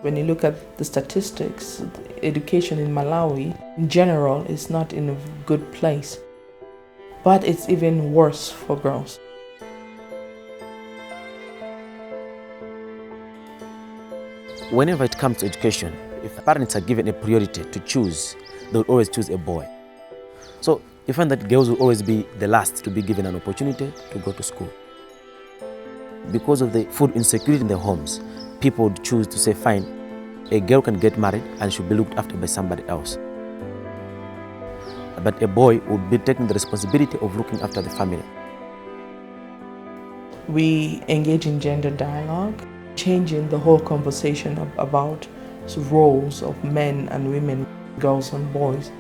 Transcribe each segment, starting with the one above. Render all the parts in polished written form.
When you look at the statistics, education in Malawi in general is not in a good place. But it's even worse for girls. Whenever it comes to education, if parents are given a priority to choose, they will always choose a boy. So you find that girls will always be the last to be given an opportunity to go to school. Because of the food insecurity in their homes, people would choose to say, fine, a girl can get married and should be looked after by somebody else. But a boy would be taking the responsibility of looking after the family. We engage in gender dialogue, changing the whole conversation about roles of men and women, girls and boys.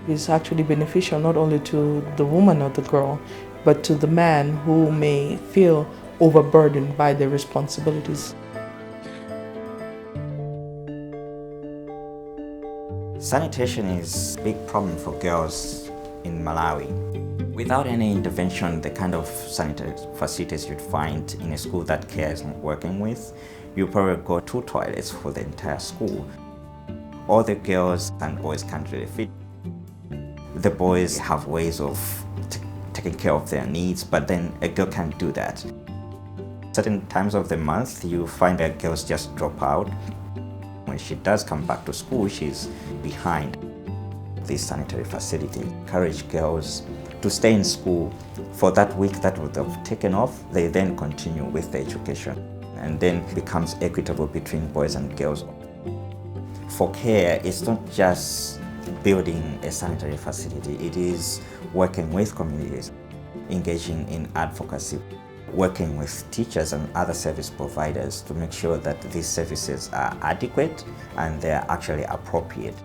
It's actually beneficial not only to the woman or the girl, but to the man who may feel overburdened by their responsibilities. Sanitation is a big problem for girls in Malawi. Without any intervention, the kind of sanitary facilities you'd find in a school that care is not working with, you probably go 2 toilets for the entire school. All the girls and boys can't really fit. The boys have ways of taking care of their needs, but then a girl can't do that. Certain times of the month, you find that girls just drop out. When she does come back to school, she's behind. This sanitary facility encourage girls to stay in school for that week that would have taken off. They then continue with the education and then becomes equitable between boys and girls. For care, it's not just building a sanitary facility, it is working with communities, engaging in advocacy, working with teachers and other service providers to make sure that these services are adequate and they are actually appropriate.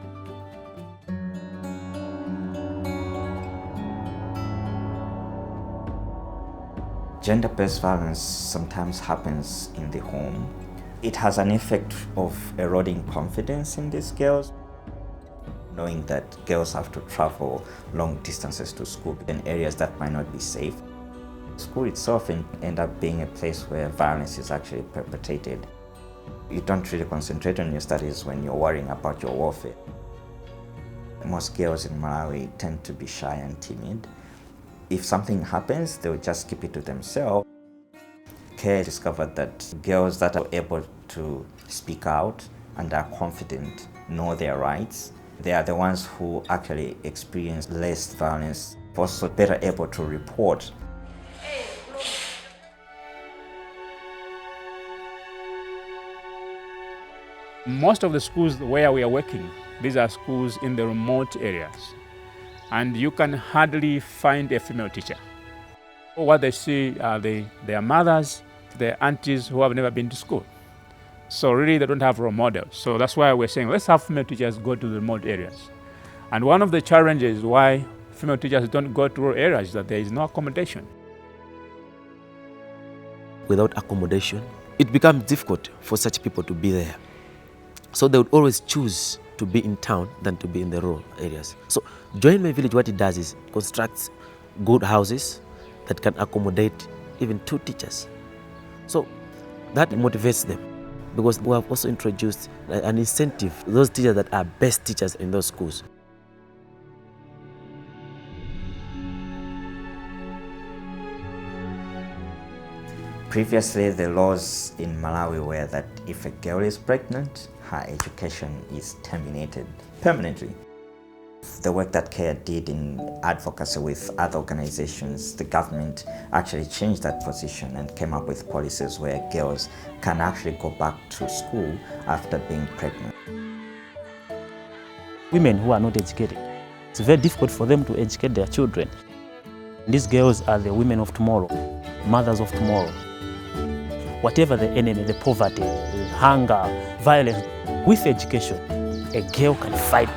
Gender-based violence sometimes happens in the home. It has an effect of eroding confidence in these girls, knowing that girls have to travel long distances to school in areas that might not be safe. School itself ends up being a place where violence is actually perpetrated. You don't really concentrate on your studies when you're worrying about your warfare. Most girls in Malawi tend to be shy and timid. If something happens, they'll just keep it to themselves. CARE discovered that girls that are able to speak out and are confident, know their rights, they are the ones who actually experience less violence, also better able to report. Most of the schools where we are working, these are schools in the remote areas. And you can hardly find a female teacher. What they see are their mothers, their aunties who have never been to school. So really they don't have role models. So that's why we're saying let's have female teachers go to the remote areas. And one of the challenges why female teachers don't go to rural areas is that there is no accommodation. Without accommodation, it becomes difficult for such people to be there. So they would always choose to be in town than to be in the rural areas. So Join My Village, what it does is constructs good houses that can accommodate even 2 teachers. So that motivates them, because we have also introduced an incentive to those teachers that are best teachers in those schools. Previously, the laws in Malawi were that if a girl is pregnant, her education is terminated permanently. The work that CARE did in advocacy with other organizations, the government actually changed that position and came up with policies where girls can actually go back to school after being pregnant. Women who are not educated, it's very difficult for them to educate their children. These girls are the women of tomorrow, mothers of tomorrow. Whatever the enemy, the poverty, the hunger, violence, with education, a girl can fight